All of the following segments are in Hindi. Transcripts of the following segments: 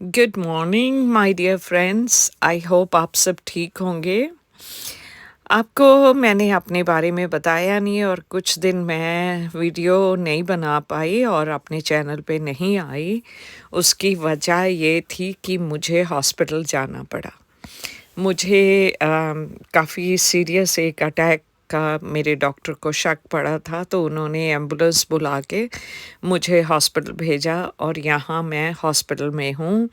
Good morning my dear friends. I hope आप सब ठीक होंगे। आपको मैंने अपने बारे में बताया नहीं और कुछ दिन मैं वीडियो नहीं बना पाई और अपने चैनल पे नहीं आई। उसकी वजह ये थी कि मुझे हॉस्पिटल जाना पड़ा। मुझे काफ़ी सीरियस एक अटैक का मेरे डॉक्टर को शक पड़ा था, तो उन्होंने एम्बुलेंस बुला के मुझे हॉस्पिटल भेजा और यहाँ मैं हॉस्पिटल में हूँ।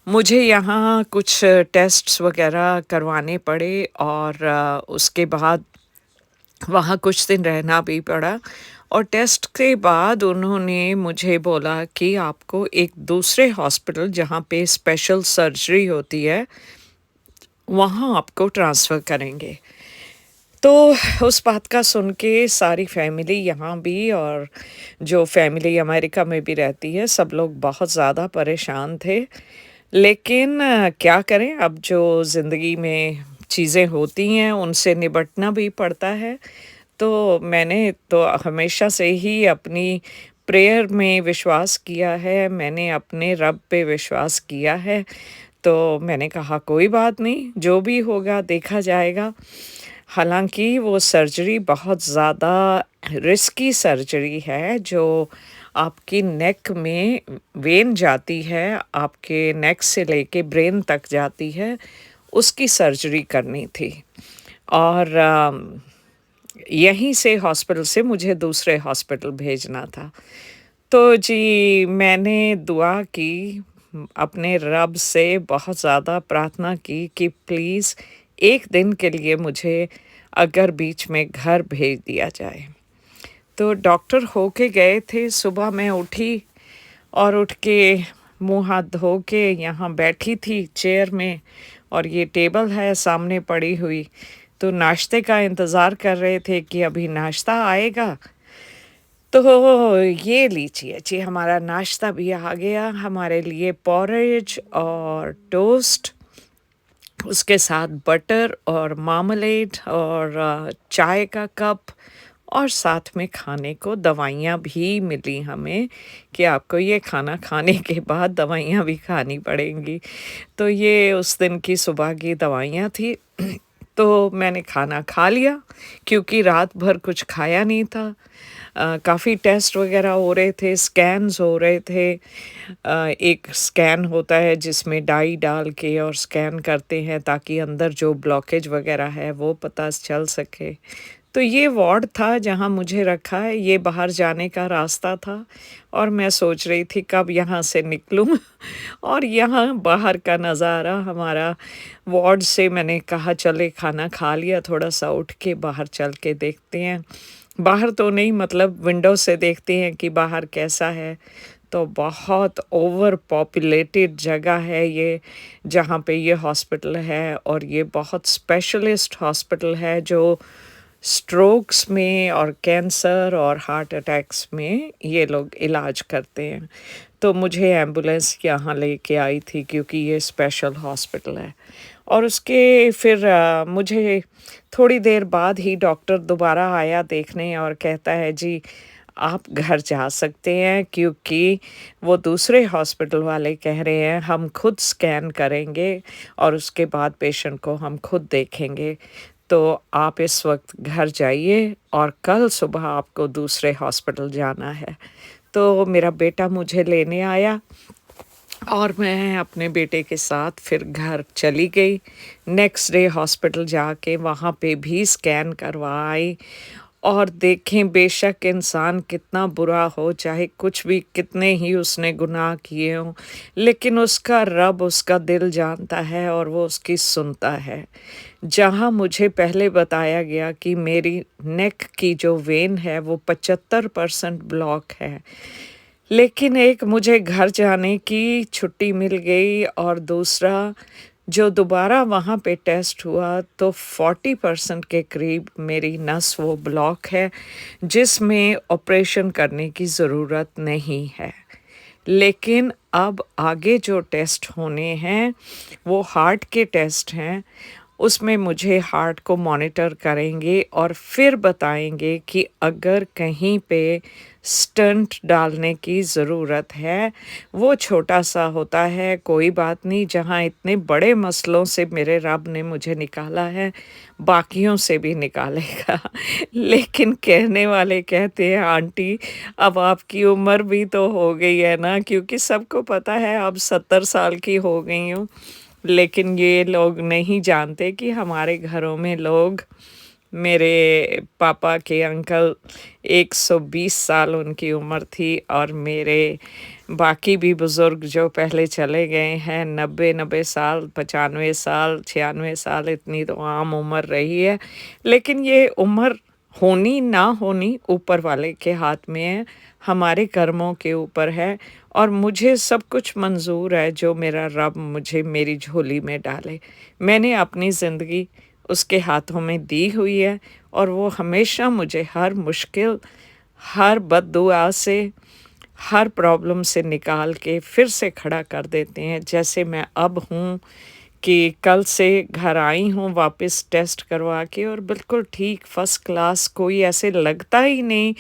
मुझे यहाँ कुछ टेस्ट्स वगैरह करवाने पड़े और उसके बाद वहाँ कुछ दिन रहना भी पड़ा और टेस्ट के बाद उन्होंने मुझे बोला कि आपको एक दूसरे हॉस्पिटल जहाँ पे स्पेशल सर्जरी होती है, वहाँ आपको ट्रांसफ़र करेंगे। तो उस बात का सुन के सारी फैमिली यहाँ भी और जो फैमिली अमेरिका में भी रहती है, सब लोग बहुत ज़्यादा परेशान थे। लेकिन क्या करें, अब जो ज़िंदगी में चीज़ें होती हैं उनसे निपटना भी पड़ता है। तो मैंने तो हमेशा से ही अपनी प्रेयर में विश्वास किया है, मैंने अपने रब पे विश्वास किया है। तो मैंने कहा कोई बात नहीं, जो भी होगा देखा जाएगा। हालाँकि वो सर्जरी बहुत ज़्यादा रिस्की सर्जरी है, जो आपकी नेक में वेन जाती है, आपके नेक से लेके ब्रेन तक जाती है, उसकी सर्जरी करनी थी। और यहीं से हॉस्पिटल से मुझे दूसरे हॉस्पिटल भेजना था। तो जी, मैंने दुआ की, अपने रब से बहुत ज़्यादा प्रार्थना की कि प्लीज़ एक दिन के लिए मुझे अगर बीच में घर भेज दिया जाए। तो डॉक्टर होके गए थे, सुबह मैं उठी और उठ के मुँह हाथ धो के यहाँ बैठी थी चेयर में और ये टेबल है सामने पड़ी हुई, तो नाश्ते का इंतज़ार कर रहे थे कि अभी नाश्ता आएगा। तो ये लीजिए जी, हमारा नाश्ता भी आ गया, हमारे लिए पॉरेज और टोस्ट, उसके साथ बटर और मार्मलेड और चाय का कप और साथ में खाने को दवाइयाँ भी मिली हमें कि आपको ये खाना खाने के बाद दवाइयाँ भी खानी पड़ेंगी। तो ये उस दिन की सुबह की दवाइयाँ थी। तो मैंने खाना खा लिया क्योंकि रात भर कुछ खाया नहीं था। काफ़ी टेस्ट वग़ैरह हो रहे थे, स्कैन्स हो रहे थे। एक स्कैन होता है जिसमें डाई डाल के और स्कैन करते हैं ताकि अंदर जो ब्लॉकेज वग़ैरह है वो पता चल सके। तो ये वार्ड था जहाँ मुझे रखा है, ये बाहर जाने का रास्ता था और मैं सोच रही थी कब यहाँ से निकलूँ। और यहाँ बाहर का नज़ारा हमारा वार्ड से, मैंने कहा चले खाना खा लिया, थोड़ा-सा उठ के बाहर चल के देखते हैं। बाहर तो नहीं, मतलब विंडो से देखते हैं कि बाहर कैसा है। तो बहुत ओवर पॉपुलेटेड जगह है ये, जहाँ पे ये हॉस्पिटल है और ये बहुत स्पेशलिस्ट हॉस्पिटल है जो स्ट्रोक्स में और कैंसर और हार्ट अटैक्स में ये लोग इलाज करते हैं। तो मुझे एम्बुलेंस यहाँ लेके आई थी क्योंकि ये स्पेशल हॉस्पिटल है। और उसके फिर मुझे थोड़ी देर बाद ही डॉक्टर दोबारा आया देखने और कहता है जी, आप घर जा सकते हैं क्योंकि वो दूसरे हॉस्पिटल वाले कह रहे हैं हम खुद स्कैन करेंगे और उसके बाद पेशेंट को हम खुद देखेंगे। तो आप इस वक़्त घर जाइए और कल सुबह आपको दूसरे हॉस्पिटल जाना है। तो मेरा बेटा मुझे लेने आया और मैं अपने बेटे के साथ फिर घर चली गई। नेक्स्ट डे हॉस्पिटल जाके वहाँ पे भी स्कैन करवाई और देखें, बेशक इंसान कितना बुरा हो, चाहे कुछ भी, कितने ही उसने गुनाह किए हों, लेकिन उसका रब उसका दिल जानता है और वो उसकी सुनता है। जहाँ मुझे पहले बताया गया कि मेरी नेक की जो वेन है वो 75% ब्लॉक है, लेकिन एक मुझे घर जाने की छुट्टी मिल गई और दूसरा जो दोबारा वहाँ पे टेस्ट हुआ तो 40% के करीब मेरी नस वो ब्लॉक है, जिसमें ऑपरेशन करने की ज़रूरत नहीं है। लेकिन अब आगे जो टेस्ट होने हैं वो हार्ट के टेस्ट हैं उसमें मुझे हार्ट को मॉनिटर करेंगे और फिर बताएँगे कि अगर कहीं पे स्टंट डालने की ज़रूरत है, वो छोटा-सा होता है, कोई बात नहीं, जहाँ इतने बड़े मसलों से मेरे रब ने मुझे निकाला है, बाकियों से भी निकालेगा। लेकिन कहने वाले कहते हैं आंटी अब आपकी उम्र भी तो हो गई है ना, क्योंकि सबको पता है अब 70 साल की हो गई हूँ। लेकिन ये लोग नहीं जानते कि हमारे घरों में लोग मेरे पापा के अंकल 120 साल उनकी उम्र थी और मेरे बाकी भी बुज़ुर्ग जो पहले चले गए हैं 90-90 साल, 95 साल, 96 साल, इतनी तो आम उम्र रही है। लेकिन ये उम्र होनी ना होनी ऊपर वाले के हाथ में है, हमारे कर्मों के ऊपर है और मुझे सब कुछ मंज़ूर है जो मेरा रब मुझे मेरी झोली में डाले। मैंने अपनी ज़िंदगी उसके हाथों में दी हुई है और वो हमेशा मुझे हर मुश्किल, हर बद्दुआ से, हर प्रॉब्लम से निकाल के फिर से खड़ा कर देते हैं। जैसे मैं अब हूँ कि कल से घर आई हूँ वापस टेस्ट करवा के और बिल्कुल ठीक फर्स्ट क्लास, कोई ऐसे लगता ही नहीं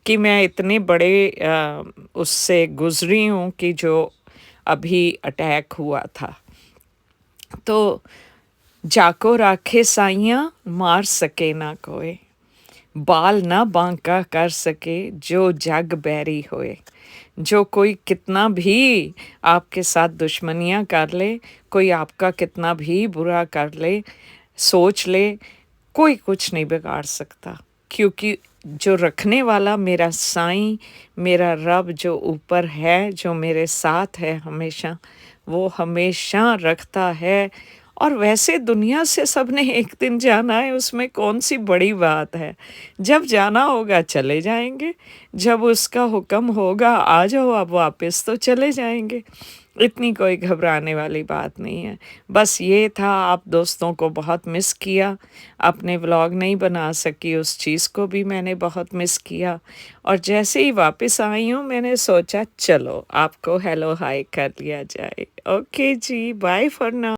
कि मैं इतने बड़े उससे गुज़री हूँ कि जो अभी अटैक हुआ था। तो जाको राखे साइयाँ मार सके ना कोय, बाल ना बांका कर सके जो जग बैरी होए। जो कोई कितना भी आपके साथ दुश्मनियाँ कर ले, कोई आपका कितना भी बुरा कर ले, सोच ले, कोई कुछ नहीं बिगाड़ सकता। क्योंकि जो रखने वाला मेरा साईं, मेरा रब जो ऊपर है, जो मेरे साथ है हमेशा, वो हमेशा रखता है। और वैसे दुनिया से सबने एक दिन जाना है, उसमें कौन-सी बड़ी बात है। जब जाना होगा चले जाएँगे, जब उसका हुक्म होगा आ जाओ अब वापस तो चले जाएँगे। इतनी कोई घबराने वाली बात नहीं है। बस ये था, आप दोस्तों को बहुत मिस किया, अपने व्लॉग नहीं बना सकी, उस चीज़ को भी मैंने बहुत मिस किया और जैसे ही वापस आई हूँ मैंने सोचा चलो आपको हेलो हाय कर लिया जाए। ओके जी, बाय फॉर नाउ।